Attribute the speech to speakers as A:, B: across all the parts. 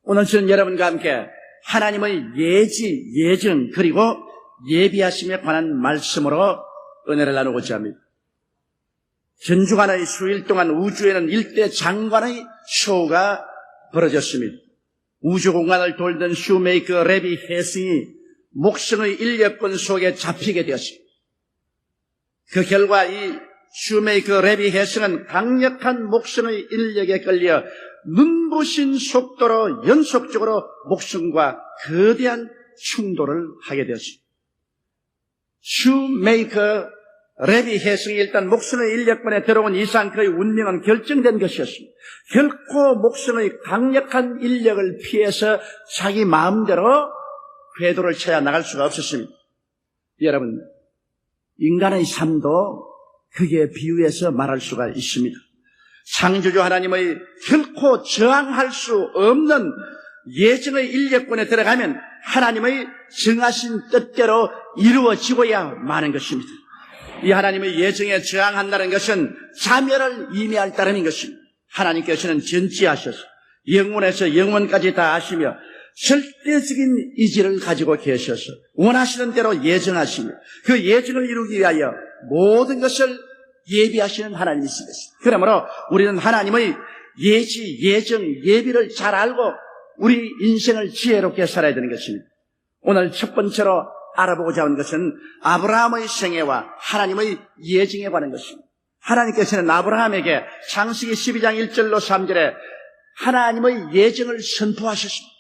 A: 오늘 저는 여러분과 함께 하나님의 예정 그리고 예비하심에 관한 말씀으로 은혜를 나누고자 합니다. 전주간의 수일 동안 우주에는 일대 장관의 쇼가 벌어졌습니다. 우주공간을 돌던 슈메이커 레비 헬싱이 목성의 인력권 속에 잡히게 되었습니다. 그 결과 이 슈메이커 레비 헬싱은 강력한 목성의 인력에 걸려 눈부신 속도로 연속적으로 목성과 거대한 충돌을 하게 되었습니다. 슈메이커 레비 헬싱이 일단 목성의 인력권에 들어온 이상 그의 운명은 결정된 것이었습니다. 결코 목성의 강력한 인력을 피해서 자기 마음대로 궤도를 쳐야 나갈 수가 없었습니다. 여러분, 인간의 삶도 그게 비유해서 말할 수가 있습니다. 창조주 하나님의 결코 저항할 수 없는 예정의 인력권에 들어가면 하나님의 정하신 뜻대로 이루어지고야 마는 것입니다. 이 하나님의 예정에 저항한다는 것은 자멸을 의미할 따름인 것입니다. 하나님께서는 전지하셔서 영원에서 영원까지 다 아시며 절대적인 의지를 가지고 계셔서 원하시는 대로 예정하시며 그 예정을 이루기 위하여 모든 것을 예비하시는 하나님이신 것입니다. 그러므로 우리는 하나님의 예정, 예비를 잘 알고 우리 인생을 지혜롭게 살아야 되는 것입니다. 오늘 첫 번째로 알아보고자 하는 것은 아브라함의 생애와 하나님의 예정에 관한 것입니다. 하나님께서는 아브라함에게 창세기 12장 1절로 3절에 하나님의 예정을 선포하셨습니다.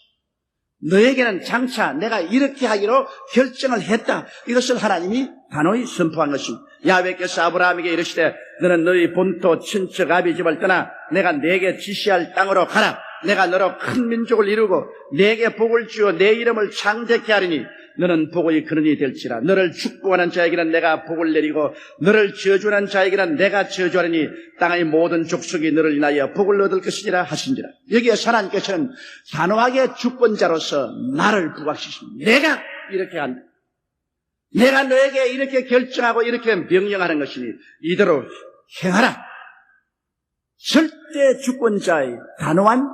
A: 너에게는 장차 내가 이렇게 하기로 결정을 했다. 이것을 하나님이 단호히 선포한 것입니다. 야훼께서 아브라함에게 이르시되 너는 너희 본토 친척 아비 집을 떠나 내가 네게 지시할 땅으로 가라. 내가 너로 큰 민족을 이루고 네게 복을 주어 내 이름을 창대케 하리니 너는 복의 근원이 될지라. 너를 축복하는 자에게는 내가 복을 내리고 너를 저주하는 자에게는 내가 저주하리니 땅의 모든 족속이 너를 인하여 복을 얻을 것이니라 하신지라. 여기에 하나님께서는 단호하게 주권자로서 나를 부각시킵니다. 내가 이렇게 한다. 내가 너에게 이렇게 결정하고 이렇게 명령하는 것이니 이대로 행하라. 절대 주권자의 단호한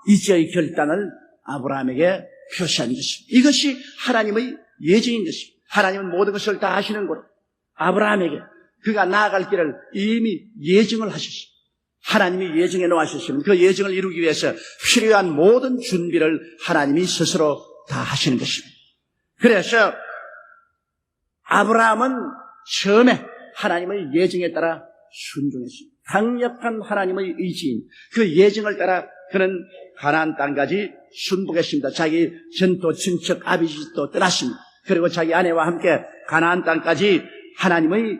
A: 의지의 결단을 아브라함에게 표시한 것입니다. 이것이 하나님의 예정인 것입니다. 하나님은 모든 것을 다 하시는 거로 아브라함에게 그가 나아갈 길을 이미 예정을 하셨습니다. 하나님이 예정해 놓으셨으면 그 예정을 이루기 위해서 필요한 모든 준비를 하나님이 스스로 다 하시는 것입니다. 그래서 아브라함은 처음에 하나님의 예정에 따라 순종했습니다. 강력한 하나님의 의지인 그 예정을 따라 그는 가나안 땅까지 순복했습니다. 자기 전토 친척 아비집도 떠났습니다. 그리고 자기 아내와 함께 가나안 땅까지 하나님의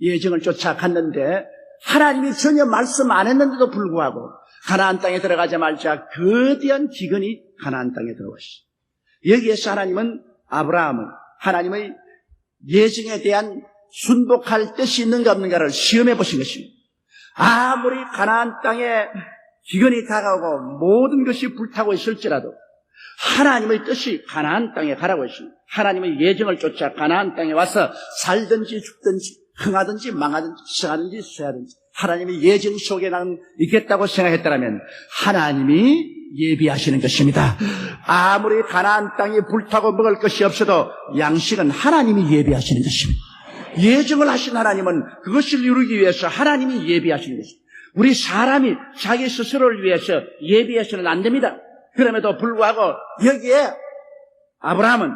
A: 예정을 쫓아갔는데 하나님이 전혀 말씀 안 했는데도 불구하고 가나안 땅에 들어가자마자 거대한 기근이 가나안 땅에 들어왔습니다. 여기에서 하나님은 아브라함을 하나님의 예정에 대한 순복할 뜻이 있는가 없는가를 시험해 보신 것입니다. 아무리 가나안 땅에 기근이 다가오고 모든 것이 불타고 있을지라도 하나님의 뜻이 가나안 땅에 가라고 했습니다. 하나님의 예정을 쫓아 가나안 땅에 와서 살든지 죽든지 흥하든지 망하든지 성하든지 쇠하든지 하나님의 예정 속에 나는 있겠다고 생각했다면 하나님이 예비하시는 것입니다. 아무리 가나안 땅이 불타고 먹을 것이 없어도 양식은 하나님이 예비하시는 것입니다. 예정을 하신 하나님은 그것을 이루기 위해서 하나님이 예비하시는 것입니다. 우리 사람이 자기 스스로를 위해서 예비해서는 안 됩니다. 그럼에도 불구하고 여기에 아브라함은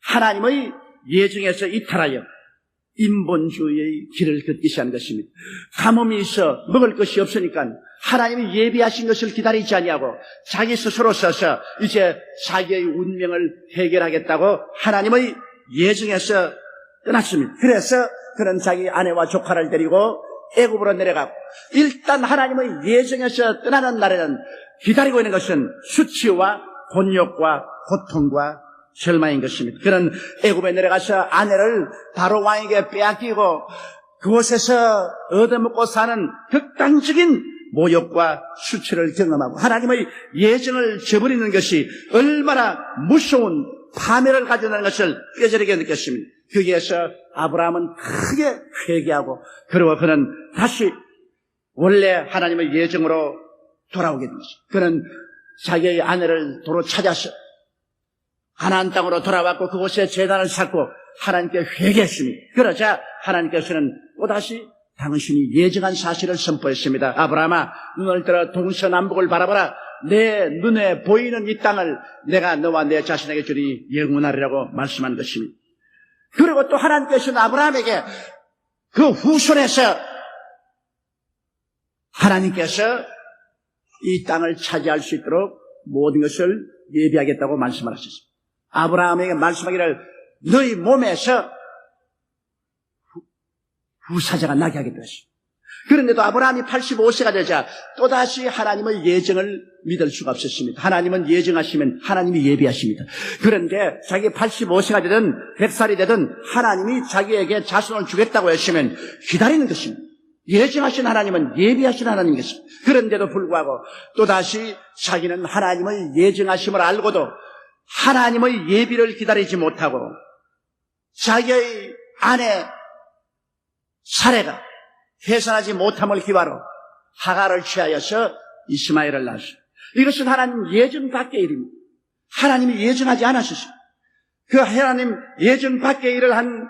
A: 하나님의 예정에서 이탈하여 인본주의의 길을 걷기 시작한 것입니다. 가뭄이 있어 먹을 것이 없으니까 하나님이 예비하신 것을 기다리지 아니하고 자기 스스로 서서 이제 자기의 운명을 해결하겠다고 하나님의 예정에서 떠났습니다. 그래서 그는 자기 아내와 조카를 데리고 애굽으로 내려가고 일단 하나님의 예정에서 떠나는 날에는 기다리고 있는 것은 수치와 곤욕과 고통과 절망인 것입니다. 그는 애굽에 내려가서 아내를 바로 왕에게 빼앗기고 그곳에서 얻어먹고 사는 극단적인 모욕과 수치를 경험하고 하나님의 예정을 저버리는 것이 얼마나 무서운 파멸을 가져다는 것을 뼈저리게 느꼈습니다. 거기에서 아브라함은 크게 회개하고 그리고 그는 다시 원래 하나님의 예정으로 돌아오게 된 것입니다. 그는 자기의 아내를 도로 찾아서 가나안 땅으로 돌아왔고 그곳에 제단을 쌓고 하나님께 회개했습니다. 그러자 하나님께서는 또다시 당신이 예정한 사실을 선포했습니다. 아브라함아, 눈을 들어 동서남북을 바라보라. 내 눈에 보이는 이 땅을 내가 너와 내 자신에게 주니 영원하리라고 말씀한 것입니다. 그리고 또 하나님께서는 아브라함에게 그 후손에서 하나님께서 이 땅을 차지할 수 있도록 모든 것을 예비하겠다고 말씀을 하셨습니다. 아브라함에게 말씀하기를 너희 몸에서 후사자가 나게 하겠다 했습니다. 그런데도 아브라함이 85세가 되자 또다시 하나님의 예정을 믿을 수가 없었습니다. 하나님은 예정하시면 하나님이 예비하십니다. 그런데 자기 85세가 되든 100살이 되든 하나님이 자기에게 자손을 주겠다고 했으면 기다리는 것입니다. 예정하신 하나님은 예비하신 하나님이겠습니다. 그런데도 불구하고 또다시 자기는 하나님의 예정하심을 알고도 하나님의 예비를 기다리지 못하고 자기의 아내 사레가 해산하지 못함을 기화로 하가를 취하여서 이스마엘을 낳았어요. 이것은 하나님 예정 밖의 일입니다. 하나님이 예정하지 않았었어요. 그 하나님 예정 밖의 일을 한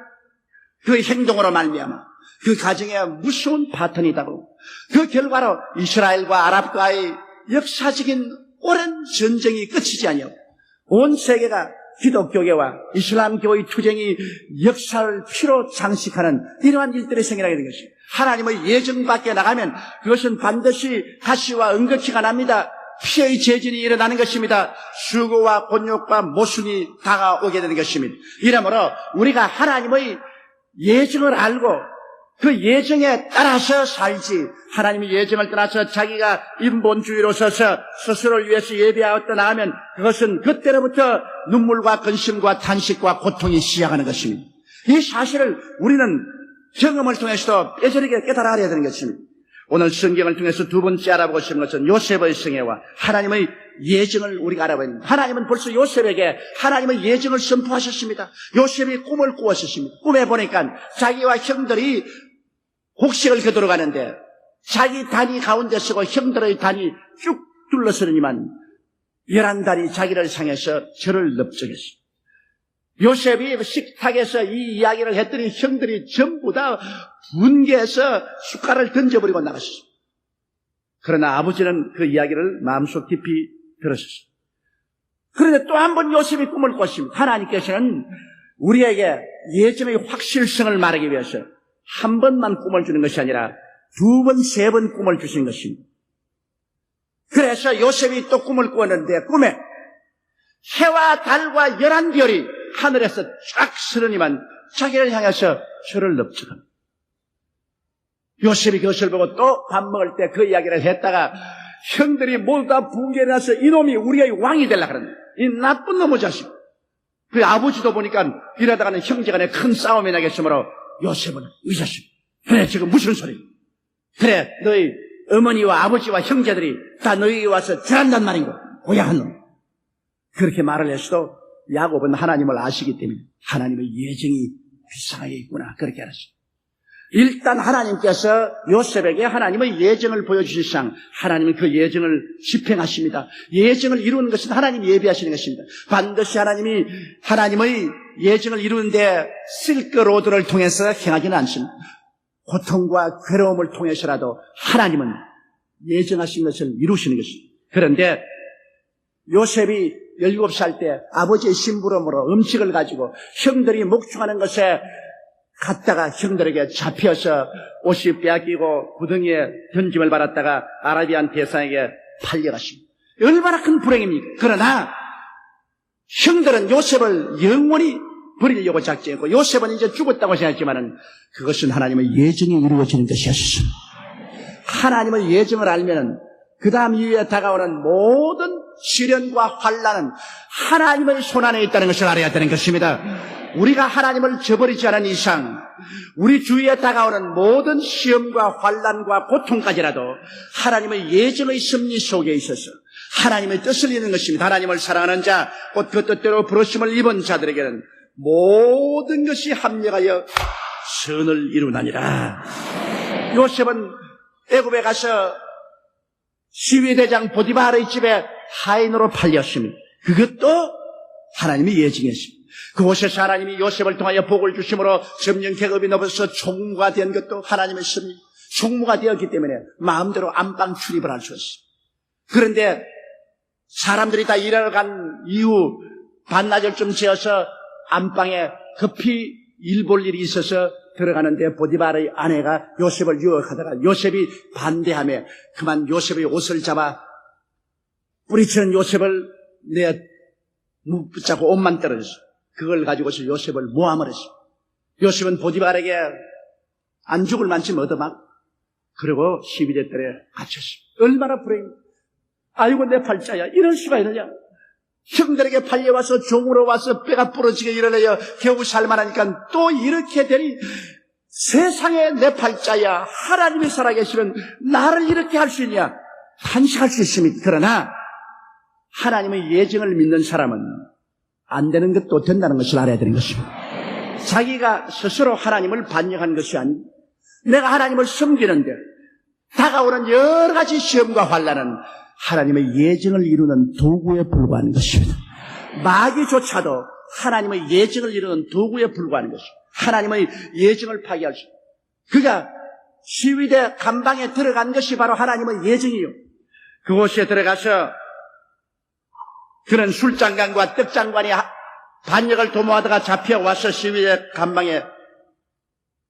A: 그 행동으로 말미암아 그 가정에 무서운 파탄이다고 그 결과로 이스라엘과 아랍과의 역사적인 오랜 전쟁이 끝이지 아니하고 온 세계가 기독교계와 이슬람교의 투쟁이 역사를 피로 장식하는 이러한 일들이 생겨나게 된 것입니다. 하나님의 예정 밖에 나가면 그것은 반드시 가시와 은극히가 납니다. 피의 재진이 일어나는 것입니다. 수고와 곤욕과 모순이 다가오게 되는 것입니다. 이러므로 우리가 하나님의 예정을 알고 그 예정에 따라서 살지 하나님의 예정을 떠나서 자기가 인본주의로 서서 스스로를 위해서 예비하였다 나가면 그것은 그때로부터 눈물과 근심과 탄식과 고통이 시작하는 것입니다. 이 사실을 우리는 경험을 통해서도 뼈저리게 깨달아야 되는 것입니다. 오늘 성경을 통해서 두 번째 알아보고 싶은 것은 요셉의 생애와 하나님의 예정을 우리가 알아봐야 합니다. 하나님은 벌써 요셉에게 하나님의 예정을 선포하셨습니다. 요셉이 꿈을 꾸었습니다. 꿈에 보니까 자기와 형들이 곡식을 거두러 가는데 자기 단이 가운데 서고 형들의 단이 쭉 둘러서더니만 11단이 자기를 향해서 저를 넓적했습니다. 요셉이 식탁에서 이 이야기를 했더니 형들이 전부 다 분개해서 숟갈을 던져버리고 나갔습니다. 그러나 아버지는 그 이야기를 마음속 깊이 들었습니다. 그런데 또 한 번 요셉이 꿈을 꿨습니다. 하나님께서는 우리에게 예정의 확실성을 말하기 위해서 한 번만 꿈을 주는 것이 아니라 두 번, 세 번 꿈을 주신 것입니다. 그래서 요셉이 또 꿈을 꾸었는데 꿈에 해와 달과 11별이 하늘에서 쫙 서르니만 자기를 향해서 저를 넓적합니다. 요셉이 그것을 보고 또 밥 먹을 때 그 이야기를 했다가 형들이 모두 다 붕괴나서 이놈이 우리의 왕이 되려고 그러네. 이 나쁜 놈의 자식. 그 아버지도 보니까 이러다가는 형제간에 큰 싸움이 나겠으므로 요셉은 의자식. 그래 지금 무슨 소리? 그래 너희 어머니와 아버지와 형제들이 다 너희에게 와서 절한단 말인고 고야한 놈. 그렇게 말을 했어도 야곱은 하나님을 아시기 때문에 하나님의 예정이 비상하게 있구나 그렇게 알았어요. 일단 하나님께서 요셉에게 하나님의 예정을 보여주시상 하나님은 그 예정을 집행하십니다. 예정을 이루는 것은 하나님이 예비하시는 것입니다. 반드시 하나님이 하나님의 예정을 이루는데 실크로드를 통해서 행하지는 않습니다. 고통과 괴로움을 통해서라도 하나님은 예정하신 것을 이루시는 것입니다. 그런데 요셉이 17살 때 아버지의 심부름으로 음식을 가지고 형들이 목축하는 것에 갔다가 형들에게 잡혀서 옷이 빼앗기고 구덩이에 던짐을 받았다가 아라비안 대상에게 팔려갔습니다. 얼마나 큰 불행입니까? 그러나 형들은 요셉을 영원히 버리려고 작정했고 요셉은 이제 죽었다고 생각했지만은 그것은 하나님의 예정이 이루어지는 것이었습니다. 하나님의 예정을 알면은 그 다음 이후에 다가오는 모든 시련과 환난은 하나님의 손안에 있다는 것을 알아야 되는 것입니다. 우리가 하나님을 저버리지 않은 이상 우리 주위에 다가오는 모든 시험과 환난과 고통까지라도 하나님의 예정의 섭리 속에 있어서 하나님의 뜻을 이루는 것입니다. 하나님을 사랑하는 자, 곧 그 뜻대로 부르심을 입은 자들에게는 모든 것이 합력하여 선을 이루나니라. 요셉은 애굽에 가서 시위대장 보디바르의 집에 하인으로 팔렸습니다. 그것도 하나님의 예정이었습니다. 그곳에서 하나님이 요셉을 통하여 복을 주심으로 점령 계급이 높아서 총무가 된 것도 하나님의 섭니다. 총무가 되었기 때문에 마음대로 안방 출입을 할 수 있습니다. 그런데 사람들이 다 일하러 간 이후 반나절쯤 지어서 안방에 급히 일 볼 일이 있어서 들어가는데 보디발의 아내가 요셉을 유혹하다가 요셉이 반대하며 그만 요셉의 옷을 잡아 뿌리치는 요셉을 붙잡고 옷만 떨어졌어. 그걸 가지고서 요셉을 모함을 했어. 요셉은 보디발에게 안 죽을 만큼 얻어맞고 그리고 12대 때 갇혔어. 얼마나 불행해. 아이고 내 팔자야. 이럴 수가 있느냐. 형들에게 팔려와서 종으로 와서 뼈가 부러지게 일어나요. 겨우 살만하니까 또 이렇게 되니 세상에 내 팔자야. 하나님이 살아계시면 나를 이렇게 할 수 있냐. 탄식할 수 있습니다. 그러나 하나님의 예정을 믿는 사람은 안 되는 것도 된다는 것을 알아야 되는 것입니다. 자기가 스스로 하나님을 반역한 것이 아닙니다. 내가 하나님을 섬기는데 다가오는 여러 가지 시험과 환난은 하나님의 예정을 이루는 도구에 불과한 것입니다. 마귀조차도 하나님의 예정을 이루는 도구에 불과한 것입니다. 하나님의 예정을 파괴할 수 있습니다. 그가 시위대 감방에 들어간 것이 바로 하나님의 예정이요. 그곳에 들어가서 그는 술장관과 떡장관이 반역을 도모하다가 잡혀와서 시위대 감방에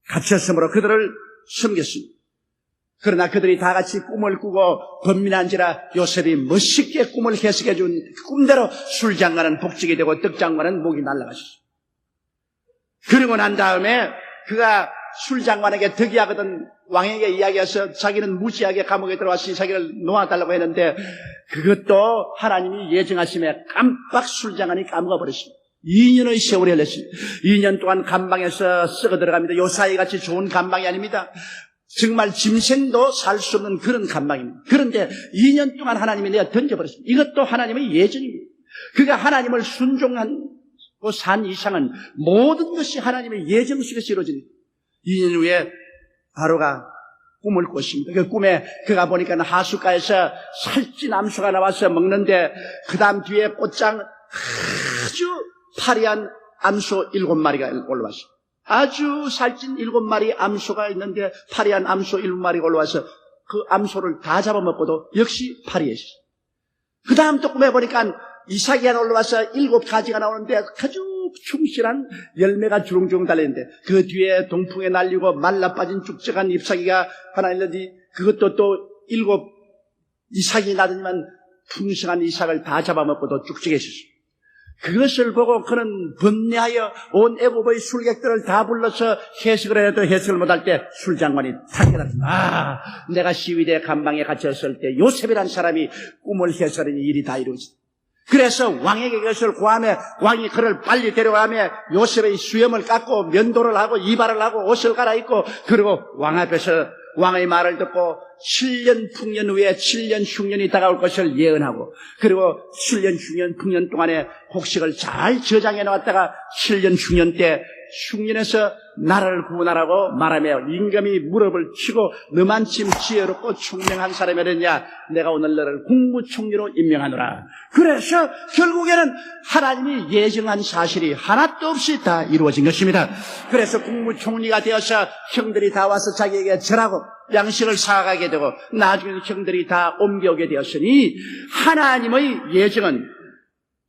A: 갇혔으므로 그들을 섬겼습니다. 그러나 그들이 다 같이 꿈을 꾸고 번민한지라 요셉이 멋있게 꿈을 해석해 준 꿈대로 술장관은 복직이 되고 떡장관은 목이 날아가셨습니다. 그러고 난 다음에 그가 술장관에게 득이하거든 왕에게 이야기해서 자기는 무지하게 감옥에 들어왔으니 자기를 놓아달라고 했는데 그것도 하나님이 예정하심에 깜빡 술장관이 까먹어 버렸습니다. 2년의 세월이 흘렀습니다. 2년 동안 감방에서 썩어 들어갑니다. 요사이같이 좋은 감방이 아닙니다. 정말 짐승도 살 수 없는 그런 감방입니다. 그런데 2년 동안 하나님이 내가 던져버렸습니다. 이것도 하나님의 예정입니다. 그가 하나님을 순종하고 산 이상은 모든 것이 하나님의 예정 속에서 이루어집니다. 2년 후에 바로가 꿈을 꿨습니다. 그 꿈에 그가 보니까 하숫가에서 살찐 암소가 나와서 먹는데 그 다음 뒤에 꽃장 아주 파리한 암소 7마리가 올라왔습니다. 아주 살찐 7마리 암소가 있는데 파리한 암소 7마리가 올라와서 그 암소를 다 잡아먹고도 역시 파리했어요. 그 다음 또 꿈에 보니까 이삭이 하나 올라와서 7가지가 나오는데 아주 충실한 열매가 주렁주렁 달려있는데 그 뒤에 동풍에 날리고 말라빠진 쭉쭉한 잎사귀가 하나 있는데 그것도 또 7 이삭이 나더니만 풍성한 이삭을 다 잡아먹고도 쭉쭉했었어요. 그것을 보고 그는 번뇌하여 온 애굽의 술객들을 다 불러서 해석을 해도 해석을 못할 때 술장관이 탁해놨습니다. 내가 시위대 감방에 갇혔을 때 요셉이라는 사람이 꿈을 해석하니 일이 다 이루어졌다. 그래서 왕에게 그것을 고하며 왕이 그를 빨리 데려가며 요셉의 수염을 깎고 면도를 하고 이발을 하고 옷을 갈아입고 그리고 왕 앞에서 왕의 말을 듣고 7년 풍년 후에 7년 흉년이 다가올 것을 예언하고 그리고 7년 흉년 풍년 동안에 곡식을 잘 저장해 놓았다가 7년 흉년 때 흉년에서 나라를 구원하라고 말하며 임금이 무릎을 치고 너만큼 지혜롭고 총명한 사람이었냐 내가 오늘 너를 국무총리로 임명하노라. 그래서 결국에는 하나님이 예정한 사실이 하나도 없이 다 이루어진 것입니다. 그래서 국무총리가 되어서 형들이 다 와서 자기에게 절하고 양식을 사가게 되고 나중에 형들이 다 옮겨오게 되었으니 하나님의 예정은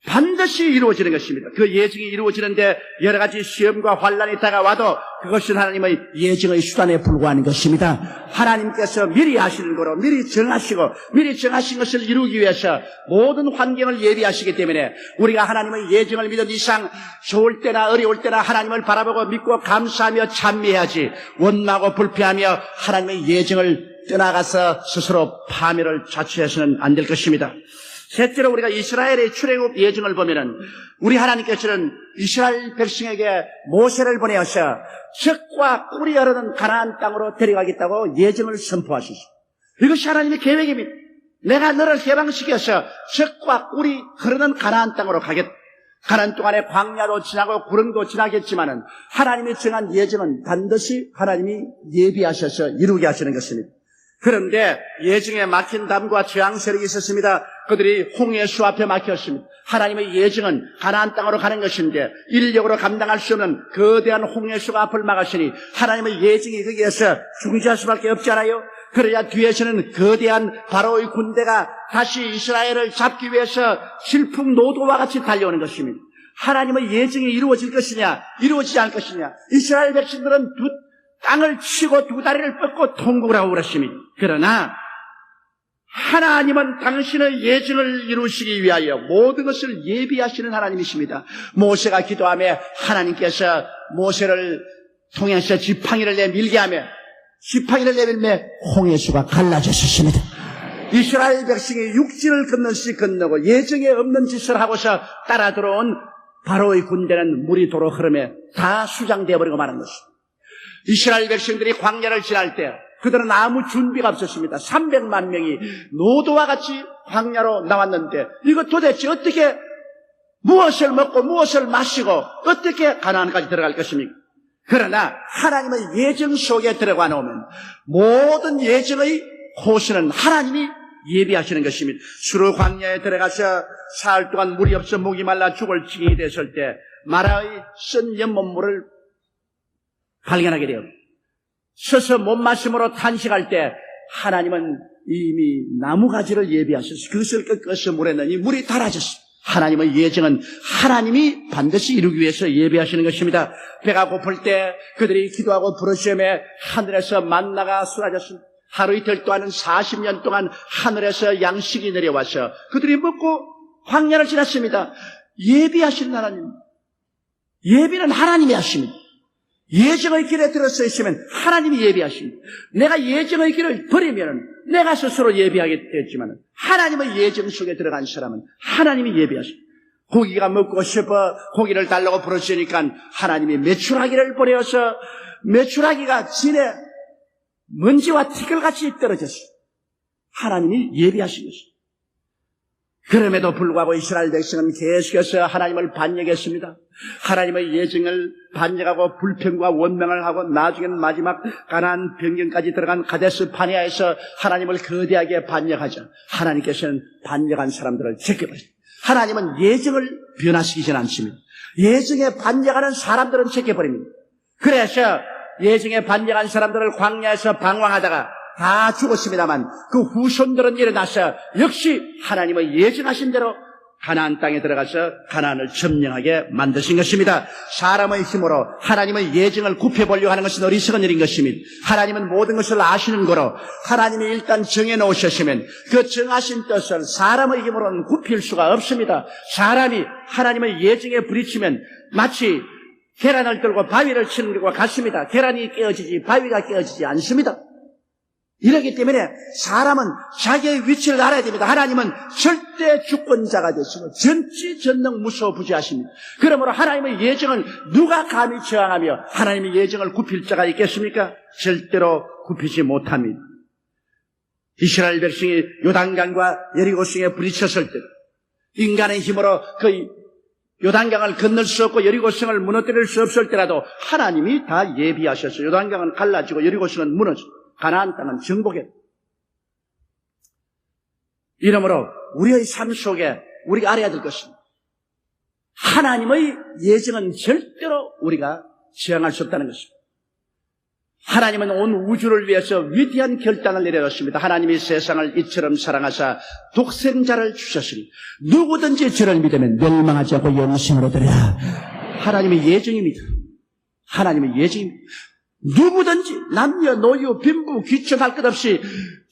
A: 반드시 이루어지는 것입니다. 그 예정이 이루어지는데 여러 가지 시험과 환난이 다가와도 그것은 하나님의 예정의 수단에 불과한 것입니다. 하나님께서 미리 하시는 거로 미리 정하신 것을 이루기 위해서 모든 환경을 예비하시기 때문에 우리가 하나님의 예정을 믿은 이상 좋을 때나 어려울 때나 하나님을 바라보고 믿고 감사하며 찬미해야지 원망하고 불평하며 하나님의 예정을 떠나가서 스스로 파멸을 자초해서는 안 될 것입니다. 셋째로 우리가 이스라엘의 출애굽 예정을 보면은 우리 하나님께서는 이스라엘 백성에게 모세를 보내어서 젖과 꿀이 흐르는 가나안 땅으로 데려가겠다고 예정을 선포하셨습니다. 이것이 하나님의 계획입니다. 내가 너를 해방시켜서 젖과 꿀이 흐르는 가나안 땅으로 가겠다. 가나안 동안에 광야도 지나고 구름도 지나겠지만은 하나님이 정한 예정은 반드시 하나님이 예비하셔서 이루게 하시는 것입니다. 그런데 예증에 막힌 담과 저항 세력이 있었습니다. 그들이 홍해수 앞에 막혔습니다. 하나님의 예증은 가나안 땅으로 가는 것인데 인력으로 감당할 수 없는 거대한 홍해수가 앞을 막았으니 하나님의 예증이 거기에서 중지할 수밖에 없잖아요. 그러자 뒤에서는 거대한 바로의 군대가 다시 이스라엘을 잡기 위해서 질풍노도와 같이 달려오는 것입니다. 하나님의 예증이 이루어질 것이냐 이루어지지 않을 것이냐. 이스라엘 백성들은 땅을 치고 두 다리를 뻗고 통곡을 하고 그랬습니다. 그러나 하나님은 당신의 예증을 이루시기 위하여 모든 것을 예비하시는 하나님이십니다. 모세가 기도하며 하나님께서 모세를 통해서 지팡이를 내밀게 하며 지팡이를 내밀며 홍해수가 갈라졌습니다. 이스라엘 백성이 육지를 건너시 건너고 예정에 없는 짓을 하고서 따라 들어온 바로의 군대는 물이 도로 흐름에 다 수장되어 버리고 마는 것입니다. 이스라엘 백성들이 광야를 지날 때 그들은 아무 준비가 없었습니다. 300만 명이 노도와 같이 광야로 나왔는데 이거 도대체 어떻게 무엇을 먹고 무엇을 마시고 어떻게 가나안까지 들어갈 것입니까? 그러나 하나님의 예정 속에 들어가 놓으면 모든 예정의 호수는 하나님이 예비하시는 것입니다. 수르 광야에 들어가서 사흘 동안 물이 없어 목이 말라 죽을 지경이 됐을 때 마라의 쓴 연못물을 발견하게 되었고 서서 못 마심으로 탄식할 때 하나님은 이미 나무가지를 예비하셔서 그것을 꺾어서 물에 넣으니 물이 달아졌습니다. 하나님의 예정은 하나님이 반드시 이루기 위해서 예비하시는 것입니다. 배가 고플 때 그들이 기도하고 부르짖음에 하늘에서 만나가 쏟아졌습니다. 하루 이틀 동안은 40년 동안 하늘에서 양식이 내려와서 그들이 먹고 광야를 지났습니다. 예비하시는 하나님. 예비는 하나님이 하십니다. 예정의 길에 들어서 있으면 하나님이 예비하십니다. 내가 예정의 길을 버리면 내가 스스로 예비하게 되었지만 하나님의 예정 속에 들어간 사람은 하나님이 예비하십니다. 고기가 먹고 싶어 고기를 달라고 부르시니까 하나님이 메추라기를 보내어서 메추라기가 진에 먼지와 티끌같이 떨어졌어요. 하나님이 예비하신 것입니다. 그럼에도 불구하고 이스라엘 백성은 계속해서 하나님을 반역했습니다. 하나님의 예정을 반역하고 불평과 원망을 하고 나중에는 마지막 가나안 변경까지 들어간 가데스 바네아에서 하나님을 거대하게 반역하자 하나님께서는 반역한 사람들을 제껴버립니다. 하나님은 예정을 변화시키지 않습니다. 예정에 반역하는 사람들은 제껴버립니다. 그래서 예정에 반역한 사람들을 광야에서 방황하다가 다 죽었습니다만 그 후손들은 일어나서 역시 하나님의 예정하신 대로 가나안 땅에 들어가서 가나안을 점령하게 만드신 것입니다. 사람의 힘으로 하나님의 예정을 굽혀보려고 하는 것은 어리석은 일인 것입니다. 하나님은 모든 것을 아시는 거로 하나님이 일단 정해놓으셨으면 그 정하신 뜻을 사람의 힘으로는 굽힐 수가 없습니다. 사람이 하나님의 예정에 부딪히면 마치 계란을 들고 바위를 치는 것과 같습니다. 계란이 깨어지지 바위가 깨어지지 않습니다. 이렇기 때문에 사람은 자기의 위치를 알아야 됩니다. 하나님은 절대 주권자가 되시고 전지전능 무소부지하십니다. 그러므로 하나님의 예정을 누가 감히 저항하며 하나님의 예정을 굽힐 자가 있겠습니까? 절대로 굽히지 못합니다. 이스라엘 백성이 요단강과 여리고성에 부딪혔을 때 인간의 힘으로 그 요단강을 건널 수 없고 여리고성을 무너뜨릴 수 없을 때라도 하나님이 다 예비하셔서 요단강은 갈라지고 여리고성은 무너지고 가나안 땅은 정복해. 이러므로 우리의 삶 속에 우리가 알아야 될 것입니다. 하나님의 예정은 절대로 우리가 저항할 수 없다는 것입니다. 하나님은 온 우주를 위해서 위대한 결단을 내려줬습니다. 하나님이 세상을 이처럼 사랑하사 독생자를 주셨으니 누구든지 저를 믿으면 멸망하지 않고 영생으로 들으라. 하나님의 예정입니다. 하나님의 예정입니다. 누구든지 남녀 노유 빈부 귀천할 것 없이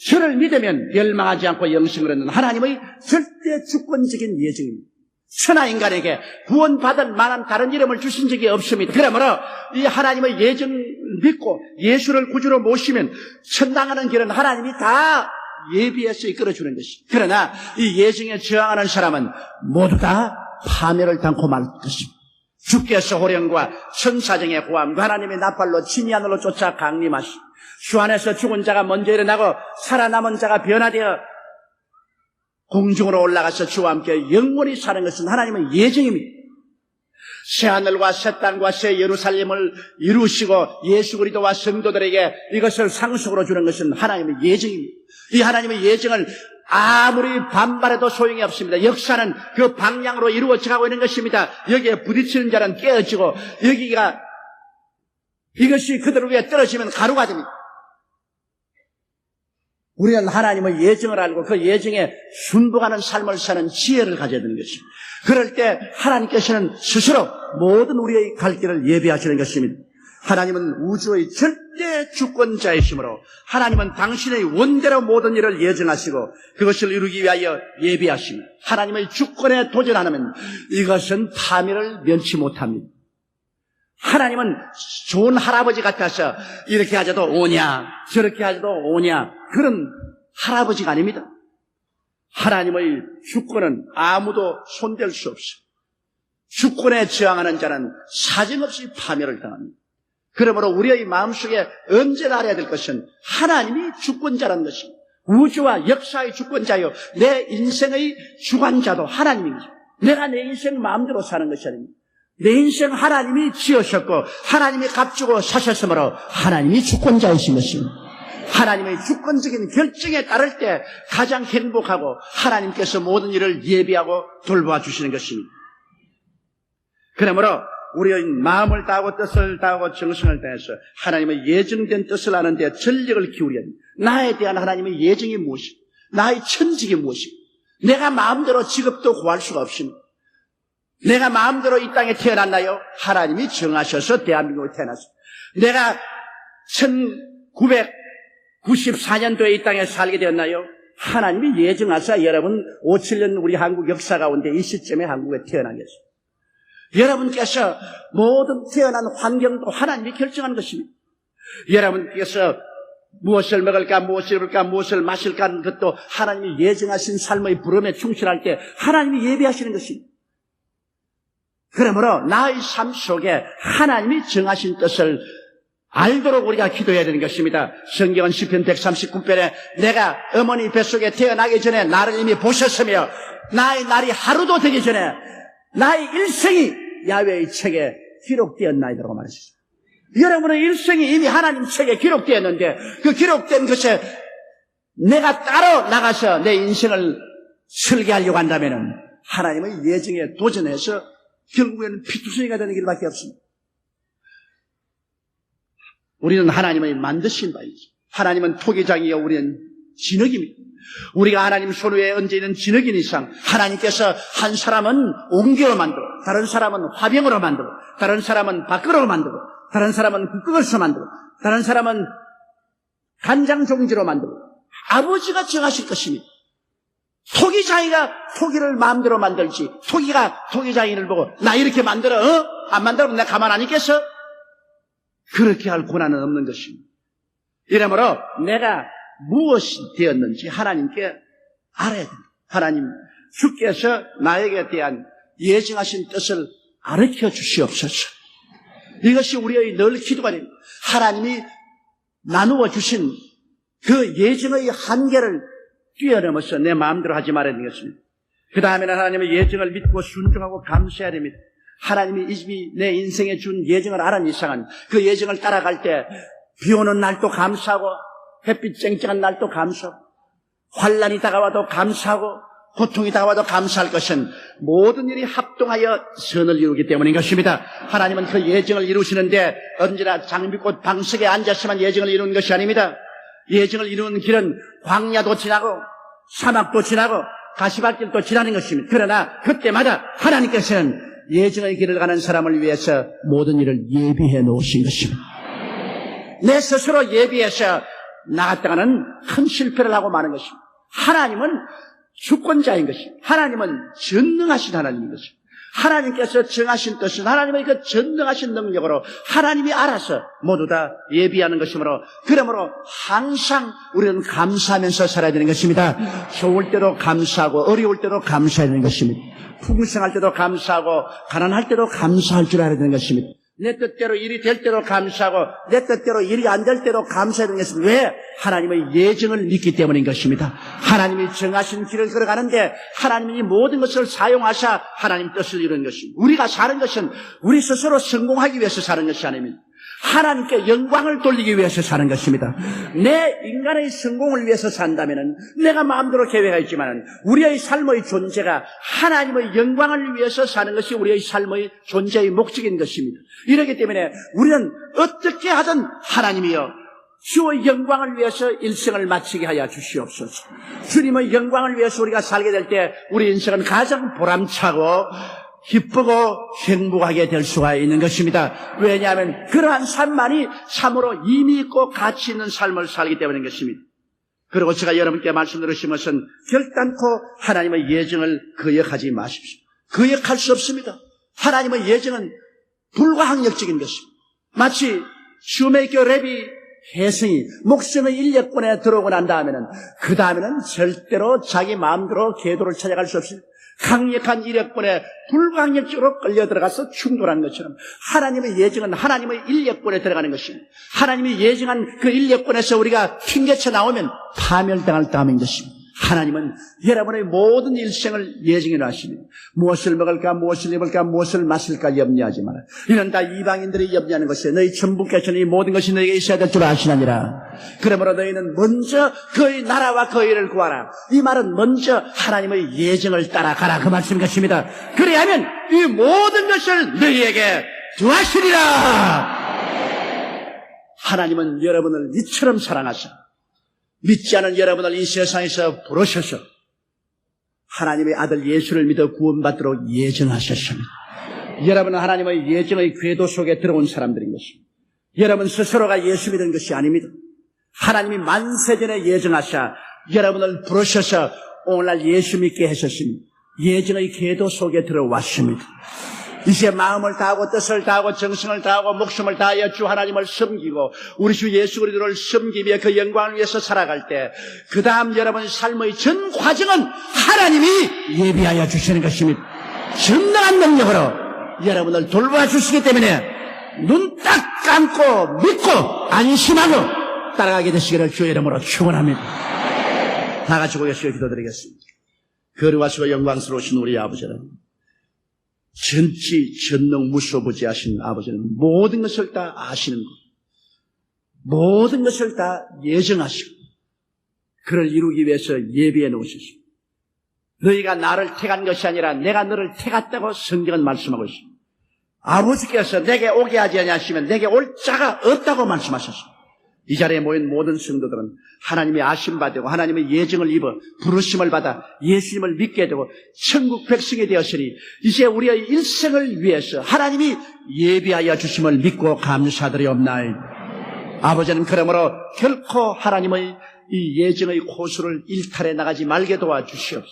A: 저를 믿으면 멸망하지 않고 영생을 얻는 하나님의 절대 주권적인 예정입니다. 천하인간에게 구원받을 만한 다른 이름을 주신 적이 없습니다. 그러므로 이 하나님의 예정을 믿고 예수를 구주로 모시면 천당하는 길은 하나님이 다 예비해서 이끌어주는 것입니다. 그러나 이 예정에 저항하는 사람은 모두 다 파멸을 당고 말 것입니다. 주께서 호령과 천사정의 호함과 하나님의 나팔로 진이 하늘로 쫓아 강림하시 주 안에서 죽은 자가 먼저 일어나고 살아남은 자가 변화되어 공중으로 올라가서 주와 함께 영원히 사는 것은 하나님의 예정입니다. 새하늘과 새 땅과 새 예루살렘을 이루시고 예수 그리스도와 성도들에게 이것을 상속으로 주는 것은 하나님의 예정입니다. 이 하나님의 예정을 아무리 반발해도 소용이 없습니다. 역사는 그 방향으로 이루어져 가고 있는 것입니다. 여기에 부딪히는 자는 깨어지고 이것이 그들 위에 떨어지면 가루가 됩니다. 우리는 하나님의 예정을 알고 그 예정에 순복하는 삶을 사는 지혜를 가져야 되는 것입니다. 그럴 때 하나님께서는 스스로 모든 우리의 갈 길을 예비하시는 것입니다. 하나님은 우주의 절대 주권자이시므로 하나님은 당신의 원대로 모든 일을 예정하시고 그것을 이루기 위하여 예비하십니다. 하나님의 주권에 도전하면 이것은 파멸을 면치 못합니다. 하나님은 좋은 할아버지 같아서 이렇게 하자도 오냐 저렇게 하자도 오냐 그런 할아버지가 아닙니다. 하나님의 주권은 아무도 손댈 수 없어요. 주권에 저항하는 자는 사정없이 파멸을 당합니다. 그러므로 우리의 마음속에 언제나 알아야 될 것은 하나님이 주권자라는 것입니다. 우주와 역사의 주권자요 내 인생의 주관자도 하나님입니다. 내가 내 인생 마음대로 사는 것이 아닙니다. 내 인생 하나님이 지으셨고 하나님이 값주고 사셨으므로 하나님이 주권자이신 것입니다. 하나님의 주권적인 결정에 따를 때 가장 행복하고 하나님께서 모든 일을 예비하고 돌보아 주시는 것입니다. 그러므로 우리의 마음을 다하고 뜻을 다하고 정성을 다해서 하나님의 예정된 뜻을 아는 데 전력을 기울여야 합니다. 나에 대한 하나님의 예정이 무엇입니까? 나의 천직이 무엇입니까? 내가 마음대로 직업도 구할 수가 없습니다. 내가 마음대로 이 땅에 태어났나요? 하나님이 정하셔서 대한민국에 태어났습니다. 내가 1994년도에 이 땅에 살게 되었나요? 하나님이 예정하사 여러분 57년 우리 한국 역사 가운데 이 시점에 한국에 태어나겠습니다. 여러분께서 모든 태어난 환경도 하나님이 결정한 것입니다. 여러분께서 무엇을 먹을까, 무엇을 입을까, 무엇을 마실까 하는 것도 하나님이 예정하신 삶의 부름에 충실할 때 하나님이 예비하시는 것입니다. 그러므로 나의 삶 속에 하나님이 정하신 뜻을 알도록 우리가 기도해야 되는 것입니다. 성경은 시편 139편에 내가 어머니 뱃속에 태어나기 전에 나를 이미 보셨으며 나의 날이 하루도 되기 전에 나의 일생이 야훼의 책에 기록되었나이다라고 말했습니다. 여러분의 일생이 이미 하나님 책에 기록되었는데 그 기록된 것에 내가 따로 나가서 내 인생을 설계하려고 한다면 하나님의 예정에 도전해서 결국에는 피투성이가 되는 길밖에 없습니다. 우리는 하나님의 만드신 바이죠. 하나님은 토기장이요 우리는 진흙입니다. 우리가 하나님 손 위에 얹어 있는 진흙인 이상 하나님께서 한 사람은 옹기로 만들고 다른 사람은 화병으로 만들고 다른 사람은 밥그릇으로 만들고 다른 사람은 국그릇으로 만들고 다른 사람은 간장종지로 만들고 아버지가 정하실 것입니다. 토기장이가 토기를 마음대로 만들지 토기가 토기장이를 보고 나 이렇게 만들어 안 만들면 내가 가만 안 있겠어? 그렇게 할 권한은 없는 것입니다. 이러므로 내가 무엇이 되었는지 하나님께 알아야 됩니다. 하나님 주께서 나에게 대한 예정하신 뜻을 가르쳐 주시옵소서. 이것이 우리의 늘 기도가 됩니다. 하나님이 나누어 주신 그 예정의 한계를 뛰어넘어서 내 마음대로 하지 말아야 되겠습니다. 그 다음에는 하나님의 예정을 믿고 순종하고 감사해야 됩니다. 하나님이 이미 내 인생에 준 예정을 알은 이상은 그 예정을 따라갈 때 비 오는 날도 감사하고 햇빛 쨍쨍한 날도 감사하고 환난이 다가와도 감사하고 고통이 다가와도 감사할 것은 모든 일이 합동하여 선을 이루기 때문인 것입니다. 하나님은 그 예정을 이루시는데 언제나 장미꽃 방석에 앉았으면 예정을 이루는 것이 아닙니다. 예정을 이루는 길은 광야도 지나고 사막도 지나고 가시밭길도 지나는 것입니다. 그러나 그때마다 하나님께서는 예정의 길을 가는 사람을 위해서 모든 일을 예비해 놓으신 것입니다. 내 스스로 예비해서 나갔다가는 큰 실패를 하고 마는 것입니다. 하나님은 주권자인 것입니다. 하나님은 전능하신 하나님인 것입니다. 하나님께서 정하신 뜻은 하나님의 그 전능하신 능력으로 하나님이 알아서 모두 다 예비하는 것이므로 그러므로 항상 우리는 감사하면서 살아야 되는 것입니다. 좋을 때도 감사하고 어려울 때도 감사해야 되는 것입니다. 풍성할 때도 감사하고 가난할 때도 감사할 줄 알아야 되는 것입니다. 내 뜻대로 일이 될 때도 감사하고 내 뜻대로 일이 안 될 때도 감사해야 되는 것은 왜? 하나님의 예정을 믿기 때문인 것입니다. 하나님이 정하신 길을 걸어가는데 하나님이 모든 것을 사용하사 하나님 뜻을 이루는 것입니다. 우리가 사는 것은 우리 스스로 성공하기 위해서 사는 것이 아닙니다. 하나님께 영광을 돌리기 위해서 사는 것입니다. 내 인간의 성공을 위해서 산다면 내가 마음대로 계획하지만 우리의 삶의 존재가 하나님의 영광을 위해서 사는 것이 우리의 삶의 존재의 목적인 것입니다. 이렇기 때문에 우리는 어떻게 하든 하나님이여 주의 영광을 위해서 일생을 마치게 하여 주시옵소서. 주님의 영광을 위해서 우리가 살게 될 때 우리 인생은 가장 보람차고 기쁘고 행복하게 될 수가 있는 것입니다. 왜냐하면 그러한 삶만이 참으로 의미 있고 가치 있는 삶을 살기 때문인 것입니다. 그리고 제가 여러분께 말씀드리신 것은 결단코 하나님의 예정을 거역하지 마십시오. 거역할 수 없습니다. 하나님의 예정은 불가항력적인 것입니다. 마치 슈메이커 랩이 혜성이 목숨의 인력권에 들어오고 난 다음에는 그 다음에는 절대로 자기 마음대로 궤도를 찾아갈 수 없습니다. 강력한 인력권에 불강력적으로 끌려 들어가서 충돌하는 것처럼 하나님의 예정은 하나님의 인력권에 들어가는 것입니다. 하나님이 예정한 그 인력권에서 우리가 튕겨쳐 나오면 파멸당할 다음인 것입니다. 하나님은 여러분의 모든 일생을 예정해 놨습니다. 무엇을 먹을까, 무엇을 입을까, 무엇을 마실까 염려하지 마라. 이는 다 이방인들이 염려하는 것이에요. 너희 천부께서는 이 모든 것이 너희에게 있어야 될 줄 아시나니라. 그러므로 너희는 먼저 그의 나라와 그의 일을 구하라. 이 말은 먼저 하나님의 예정을 따라가라 그 말씀인 것입니다. 그래야면 이 모든 것을 너희에게 더하시리라. 하나님은 여러분을 이처럼 사랑하셔 믿지 않은 여러분을 이 세상에서 부르셔서 하나님의 아들 예수를 믿어 구원받도록 예정하셨습니다. 여러분은 하나님의 예정의 궤도 속에 들어온 사람들인 것입니다. 여러분 스스로가 예수 믿은 것이 아닙니다. 하나님이 만세전에 예정하셔 여러분을 부르셔서 오늘날 예수 믿게 하셨습니다. 예정의 궤도 속에 들어왔습니다. 이제 마음을 다하고 뜻을 다하고 정성을 다하고 목숨을 다하여 주 하나님을 섬기고 우리 주 예수 그리스도를 섬기며 그 영광을 위해서 살아갈 때 그 다음 여러분의 삶의 전 과정은 하나님이 예비하여 주시는 것입니다. 정당한 능력으로 여러분을 돌봐주시기 때문에 눈 딱 감고 믿고 안심하고 따라가게 되시기를 주의 이름으로 축원합니다. 다 같이 고개시켜 기도드리겠습니다. 거룩하시고 영광스러우신 우리 아버지는 전지 전능 무소부지하신 아버지는 모든 것을 다 아시는 것, 모든 것을 다 예정하시고 그를 이루기 위해서 예비해 놓으셨습니다. 너희가 나를 택한 것이 아니라 내가 너를 택했다고 성경은 말씀하고 있습니다. 아버지께서 내게 오게 하지 아니하시면 내게 올 자가 없다고 말씀하셨습니다. 이 자리에 모인 모든 성도들은 하나님의 아심받고 하나님의 예정을 입어 부르심을 받아 예수님을 믿게 되고 천국 백성이 되었으니 이제 우리의 일생을 위해서 하나님이 예비하여 주심을 믿고 감사드리옵나이다. 아버지는 그러므로 결코 하나님의 이 예정의 코수를 일탈해 나가지 말게 도와주시옵소서.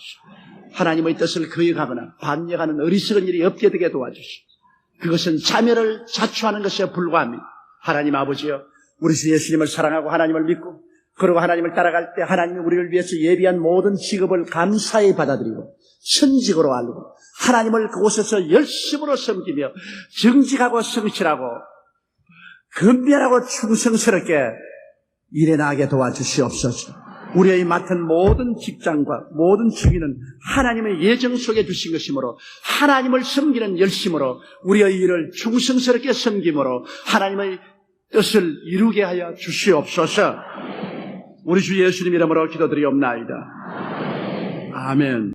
A: 하나님의 뜻을 거역하거나 반역하는 어리석은 일이 없게 되게 도와주시옵소서. 그것은 자멸을 자초하는 것에 불과합니다. 하나님 아버지여, 우리 주 예수님을 사랑하고 하나님을 믿고 그리고 하나님을 따라갈 때 하나님이 우리를 위해서 예비한 모든 직업을 감사히 받아들이고 선직으로 알고 하나님을 그곳에서 열심으로 섬기며 정직하고 성실하고 건면하고 충성스럽게 일해 나가게 도와주시옵소서. 우리의 맡은 모든 직장과 모든 직위는 하나님의 예정 속에 주신 것이므로 하나님을 섬기는 열심으로 우리의 일을 충성스럽게 섬김으로 하나님의 뜻을 이루게 하여 주시옵소서. 우리 주 예수님 이름으로 기도드리옵나이다. 아멘.